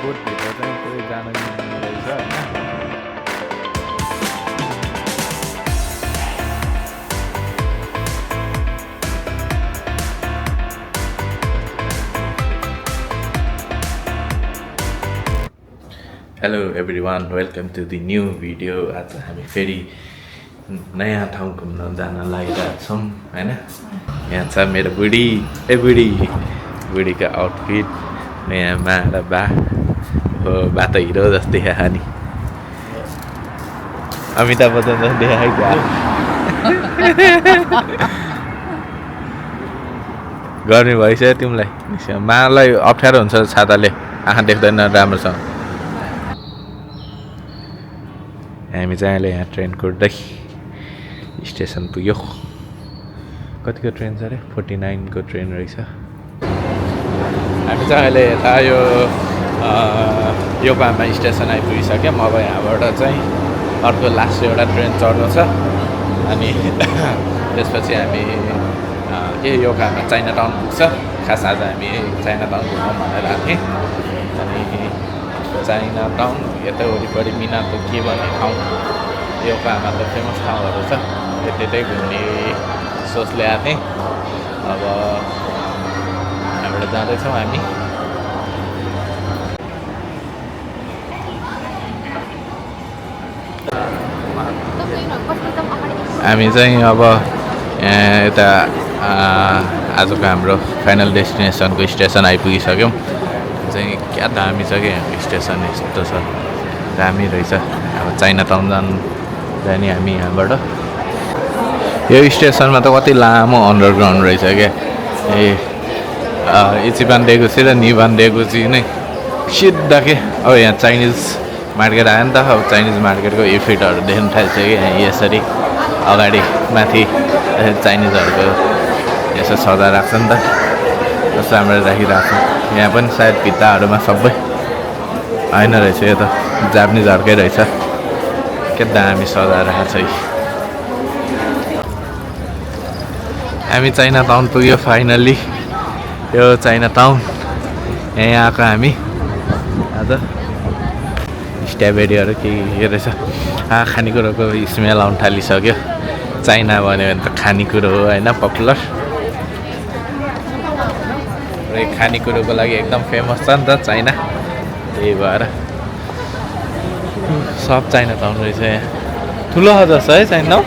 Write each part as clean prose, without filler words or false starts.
बोटभित्र चाहिँ कोही जान मिल्ने रहेछ होइन। Hello everyone, welcome to the new video. आज हामी फेरि नयाँ ठाउँ घुम्न जान लागिरहेको छौँ होइन। यहाँ छ मेरो बुढी, बुढीको आउटफिट, यहाँ मा र बा हो, बा त हिरो जस्तै देखा नि, अमिताभ बच्चन जस्तो देखा गर्मी भइसक्यो तिमीलाई। मालाई अप्ठ्यारो हुन्छ छाताले, आँखा देख्दैन राम्रोसँग। हामी चाहिँ अहिले यहाँ ट्रेन कुद्दै स्टेसन पुग्यो। कतिको ट्रेन छ अरे? 49 को ट्रेन रहेछ। हामी चाहिँ अहिले यता योकोहामा स्टेसन आइपुगिसक्यौँ। अब यहाँबाट चाहिँ अर्को लास्ट एउटा ट्रेन चढ्नु छ। अनि त्यसपछि हामी योकोहामा चाइनाटाउन पुग्छ। खास आज हामी चाइनाटाउन घुम्न भनेर आएको थियौँ। अनि चाइनाटाउन यता वरिपरि मिनातो के भन्ने ठाउँ, योकोहामा त फेमस ठाउँहरू छ, त्यतै घुम्ने सोचले आएको थिएँ। अब यहाँबाट जाँदैछौँ हामी। हामी चाहिँ अब यता आजको हाम्रो फाइनल डेस्टिनेसनको स्टेसन आइपुगिसक्यौँ। चाहिँ क्या दामी छ कि यहाँको स्टेसन, यस्तो छ दामी रहेछ। अब चाइनाटाउन जाने हामी यहाँबाट। यो स्टेसनमा त कति लामो अन्डरग्राउन्ड रहेछ क्या। इचिबान्डेगुची र निबान्डेगुची नै सिधा के। अब यहाँ चाइनिज मार्केट आयो नि त। अब चाइनिज मार्केटको इफेक्टहरू देख्न थाल्छ कि यहाँ यसरी अगाडि माथि चाइनिजहरूको यसो सजा राख्छ नि त, कस्तो राम्रो राखिरहेको छ। यहाँ पनि सायद भित्ताहरूमा सबै होइन रहेछ, यो त जापानिजहरूकै रहेछ। के दामी सजाएर राखेको छ। हामी चाइनाटाउन पुग्यो फाइनल्ली। यो चाइनाटाउन यहाँ आएको हामी आज। स्ट्रबेरीहरू के रहेछ, खानेकुरोको स्मेल आउनु थालिसक्यो। चाइना भन्यो भने त खानेकुरो हो होइन, पपुलर। खानेकुरोको लागि एकदम फेमस छ नि त चाइना, त्यही भएर सब चाइनाटाउन रहेछ यहाँ। ठुलो जस्तो है चाइनाटाउन।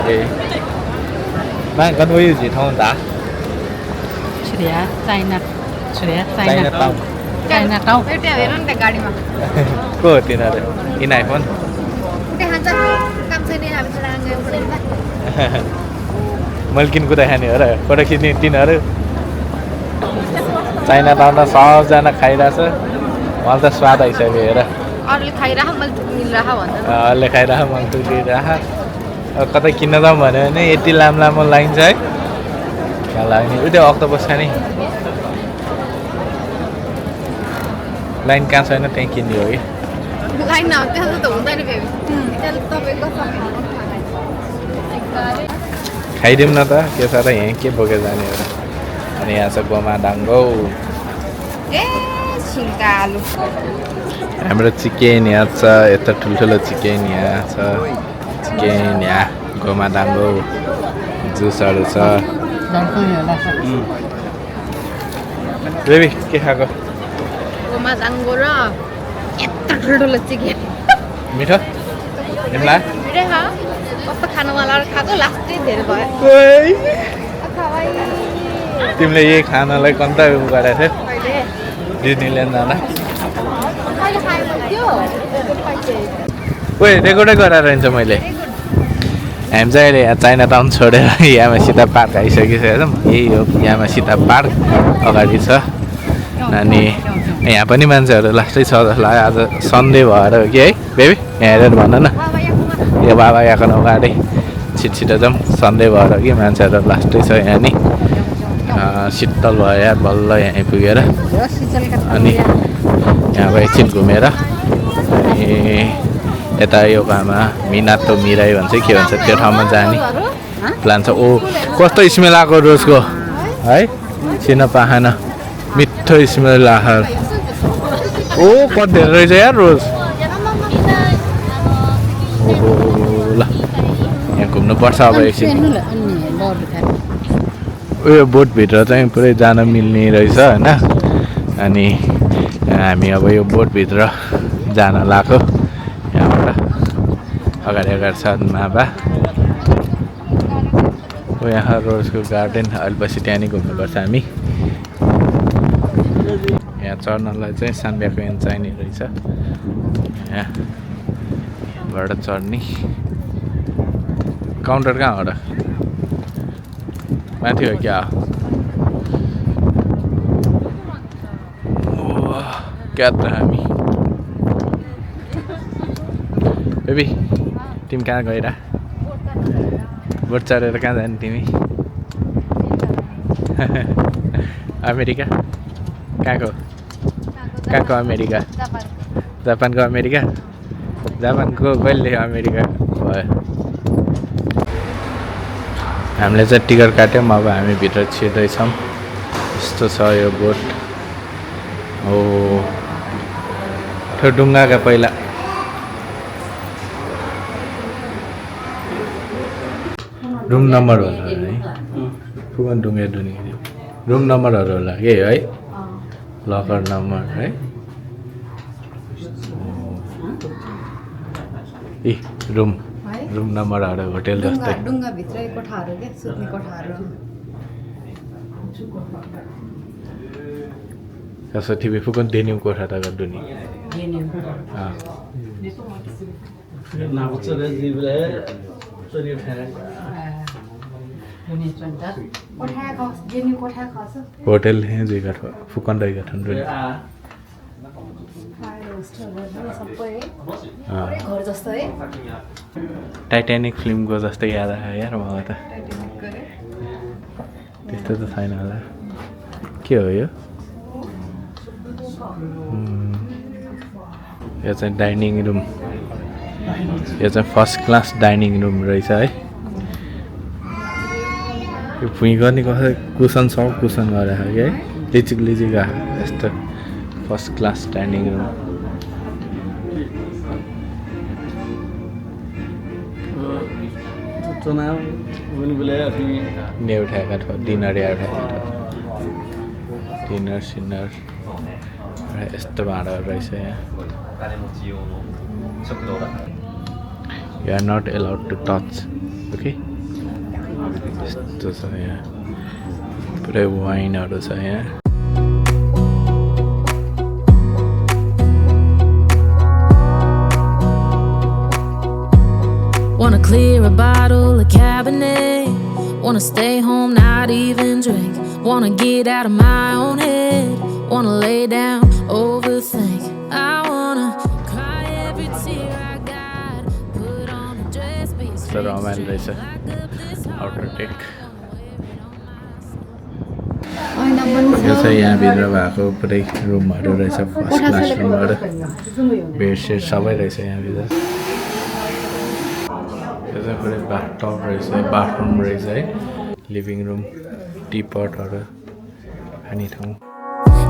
ए गन्वयुजी ठाउँ दा चाइनाटाउन एउटा हेर नि त गाडीमा को हो तिनीहरू? इन आइफोन मैले किन कुदा खाने हो र फोटो खिच्ने तिनीहरू। चाइनाटाउन त सबजना खाइरहेछ, मलाई त स्वाद आइसक्यो हेर। अरूले खाइरह मैले मिलिरह भन्छ, अरूले खाइरह मैले तुलिरह। अब कतै किन्न जाउँ भन्यो भने यति लामो लाइन छ है। कहाँ लाग्ने त्यो अक्टोपस खाने लाइन कहाँ छैन त्यहीँ किन्ने हो कि लाइन त्यहाँ त हुँदैन। खाइदिउँ न त, के छ र यहीँ के बोकेर जाने हो र। अनि यहाँ छ गोमा डाङ्गो, हाम्रो चिकन यहाँ छ। यता ठुल्ठुलो चिकन यहाँ छ, चिकन यहाँ गोमा डाङ्गो, जुसहरू छ। बेबी के खाएको? गोमा डाङ्गो र यत्रो ठुल्ठुलो चिकन। मिठो तिमीलाई? मिठै खा, कस्तो खानु मन लागेर खाएको, लास्टै धेरै भयो। तिमीले यही खानालाई कन्ता गरेको थियौ डिज्नील्यान्ड जाँदा? ओए रेकर्डै गराएर हिँड्छ मैले। हामी चाहिँ अहिले यहाँ चाइनाटाउन छोडेर यामासिता पार्क आइसकिसकेको छौँ। यही हो यामासिता पार्क, अगाडि छ। अनि यहाँ पनि मान्छेहरू लास्टै छ जस्तो लाग्यो। आज सन्डे भएर हो कि है बेबी? यहाँ हेरेर भन न, यो बाबा यहाँको अगाडि छिटो जाउँ। सन्डे भएर कि मान्छेहरू लास्टै छ यहाँ नि। शीतल भयो यार बल्ल यहाँ आइपुगेर। अनि यहाँ एकछिन घुमेर यता योकोहामा मिनातो मिराई भन्छ के भन्छ त्यो ठाउँमा जाने प्लान छ। ओ कस्तो स्मेल आएको रोजको है, चिन पाएन। मिठो स्मेल आहार ओ कति धेरै रहेछ यार रोज ओहो ल यहाँ घुम्नुपर्छ अब एकछिन उयो बोटभित्र चाहिँ पुरै जान मिल्ने रहेछ होइन अनि हामी अब यो बोटभित्र जान लाग्यो यहाँबाट अगाडि छ माबा यहाँ रोजको गार्डन अलिपछि त्यहाँ नै घुम्नुपर्छ हामी यहाँ चढ्नलाई चाहिँ सान्बियाको यहाँ चाहिने रहेछ यहाँबाट चढ्ने काउन्टर कहाँ हो र माथि हो क्या क्या त हामी बेबी तिमी कहाँ गइरा बोट चढेर कहाँ जाने तिमी अमेरिका कहाँको अमेरिका जापानको अमेरिका जापानको कहिले अमेरिका भयो हामीले चाहिँ टिकट काट्यौँ अब हामी भित्र छिर्दैछौँ यस्तो छ यो बोट हो त्यो ढुङ्गाका पहिला रुम नम्बर होला है पुगन ढुङ्गा रुम नम्बरहरू होला के है लकर नम्बर है ए रुम नम्बरहरू होटेल जस्तै ढुङ्गाभित्रै कोठाहरू के सुत्ने कोठाहरू कसो टिभी फुकन देन्यौ कोठा त गर्दुनी होटेल है जगह फुकन रहेगा ठंडे टाइटैनिक फिल्मको जस्तै याद आयो यार मलाई त त्यस्तो त छैन होला के हो यो यो चाहिँ डाइनिङ रुम यो चाहिँ फर्स्ट क्लास डाइनिङ रुम रहेछ है यो भुइँ गर्ने कसै कुसन सब कुसन गरेर है लिचिक यस्तो फर्स्ट क्लास डाइनिङ रुम ने उठाएका थियो डिनर डिनर सिनर यस्तो भाँडाहरू रहेछ यहाँ you are not allowed to touch okay यस्तो छ यहाँ पुरै वाइनहरू छ यहाँ Wanna clear a bottle of Cabernet. Wanna stay home, not even drink. Wanna get out of my own head. Wanna lay down, overthink. I wanna cry every tear I got. Put on a dress, be straight to outer deck. यो चाहिँ यहाँभित्र भएको पुरै रुमहरू रहेछ first class रुमहरू बेडसेट सबै रहेछ यहाँभित्र यो चाहिँ पुरै बाथटब रहेछ बाथरुम रहेछ है लिभिङ रुम टीपटहरू खाने ठाउँ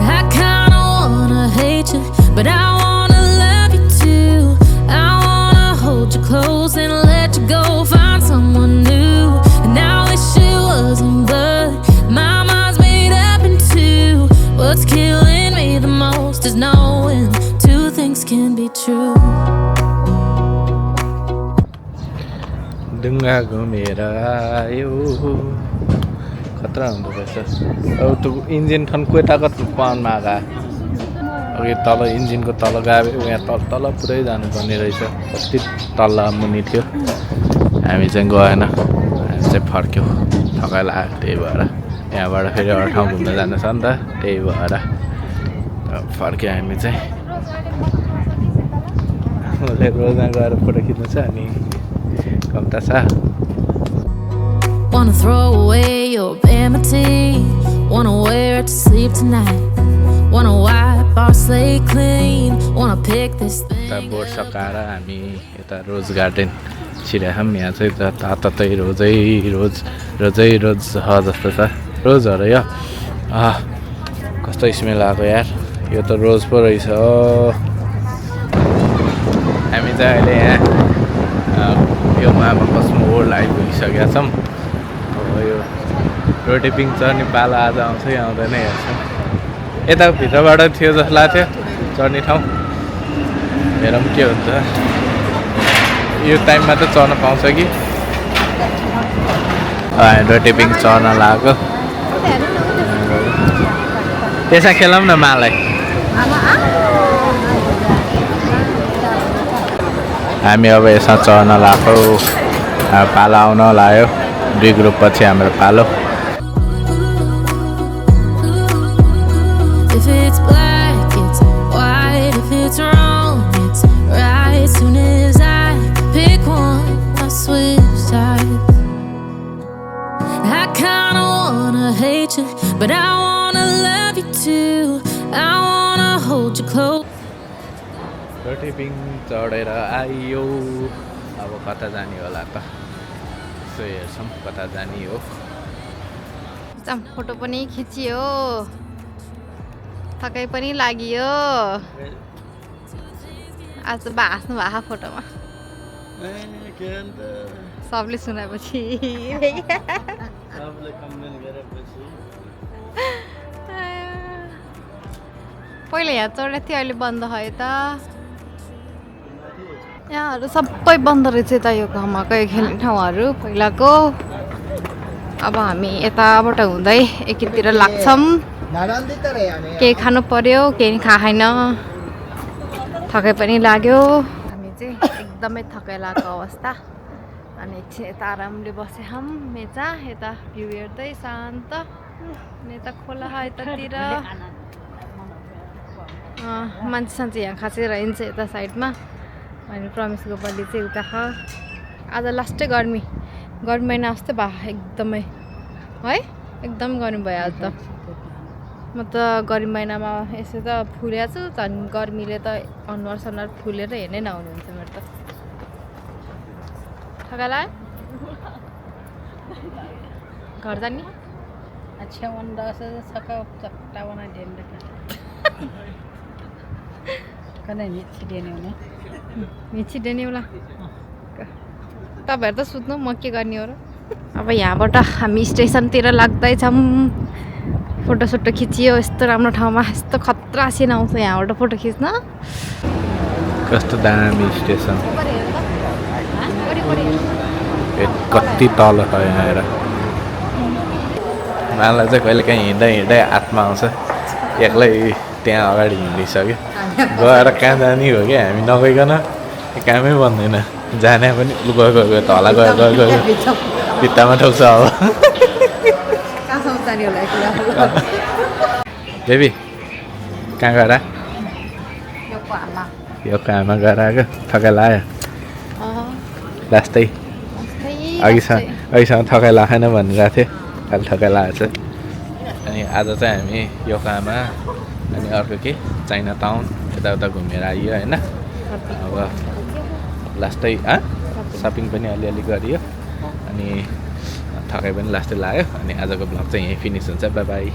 I kinda wanna hate you, but I wanna love you too. I wanna hold you close and let you go, find someone new. And I wish it wasn't, but my mind's made up in two. What's killing me the most is knowing two things can be true. ढुङ्गा घुमेर आयो खतरा हुँदो रहेछ अब त्यो engine ठन कोटाकत पाउनमा आगा अघि तल इन्जिनको तल गयो यहाँ तल पुरै जानुपर्ने रहेछ कति तल मुनि थियो हामी चाहिँ गएन हामी चाहिँ फर्क्यौँ थकाइ लाग्यो त्यही भएर यहाँबाट फेरि अरू ठाउँ घुम्न जानु छ नि त त्यही भएर फर्क्यौँ हामी चाहिँ उसले रोजमा गएर फोटो खिच्नु छ अनि कम्ता छ Wanna throw away your vanity. Wanna wear it to sleep tonight. Wanna wipe our slate clean. Wanna pick this thing. यता बोर्ड सकाएर हामी यता रोज गार्डन छिरायौँ यहाँ चाहिँ तातै रोजै रोज छ जस्तो छ रोजहरू यो कस्तो स्मेल आएको यार यो त रोज पो रहेछ हामी चाहिँ अहिले यहाँ यो महाबसमा ओल्ड आइपुगिसकेका छौँ अब यो रोटी पिङ चर्नी पालो आज आउँछ कि आउँदैन हेर्छौँ यता भित्रबाट थियो जस्तो लाग्थ्यो चढ्ने ठाउँ हेरौँ के हुन्छ यो टाइममा त चढ्न पाउँछ कि रोटी पिङ चढ्न लागेको त्यसमा खेलाउँ न मालाई हामी अब यसमा चढ्न लाग्यो पालो आउन लाग्यो 2 ग्रुप पछि हाम्रो पालो If it's black, it's white. If it's wrong, it's right. Soon as I pick one, I switch sides. I kinda wanna hate you, but I wanna love you too. I wanna hold you close. रोटी पिङ चढेर आइयो अब कता जाने होला त यसो हेर्छौँ कता जाने हो फोटो पनि खिचियो थकाइ पनि लाग्यो आज हाँस्नु भएको फोटोमा सबले सुनाएपछि पहिला यहाँ चढेको थियो अहिले बन्द भयो त यहाँहरू सबै बन्द रहेछ त योकोहामाकै खेल्ने ठाउँहरू पहिलाको अब हामी यताबाट हुँदै एकीतिर लाग्छौँ केही खानु पर्यो केही खाएन थकाइ पनि लाग्यो हामी चाहिँ एकदमै थकाइ लागेको अवस्था अनि एकछिन यता आरामले बसे हम मेचा यता भ्यू हेर्दै शान्त यता खोला यतातिर मान्छे सान्छे यहाँ खासै रहन्छ यता साइडमा अनि प्रमिस गोपाली चाहिँ उता छ आज लास्टै गर्मी महिना जस्तै भयो एकदमै है एकदम गर्मी भयो आज त म त गर्मी महिनामा यसो त फुलेको छु झन् गर्मीले त अनुहार सनुहार फुलेर हेर्नै नहुने हुन्छ मेरो त थकाला घर जाने अच्छा वंदा से सका चट्टा बना देन दे कने मिछि देने हुने मिछि देने होला तपाईहरु त सुत्नु म के गर्ने हो र अब यहाँबाट हामी स्टेसनतिर लाग्दैछौँ फोटो सोटो खिचियो यस्तो राम्रो ठाउँमा यस्तो खतरा सिन आउँछ यहाँबाट फोटो खिच्न कस्तो दामी स्टेसन कति तल छ यहाँ हेर मलाई चाहिँ कहिले काहीँ हिँड्दै आत्मा आउँछ एक्लै त्यहाँ अगाडि हिँडिसक्यो गएर कहाँ जाने हो क्या हामी नगइकन कामै बन्दैन जाने पनि गयो तला गयो भित्तामा ठोक्छ अब बेबी कहाँ गएर योकोहामा गएर आएको थकाइ लाग्यो लास्टै अघिसम्म थकाइ लागेन भनिरहेको थियो अहिले थकाइ लागेको छ अनि आज चाहिँ हामी योकोहामा अनि अर्को के चाइनाटाउन यताउता घुमेर आइयो होइन अब लास्टै सपिङ पनि अलिअलि गरियो अनि थकाइ पनि लास्टै लाग्यो अनि आजको ब्लग चाहिँ यहीँ फिनिस हुन्छ बाई बाई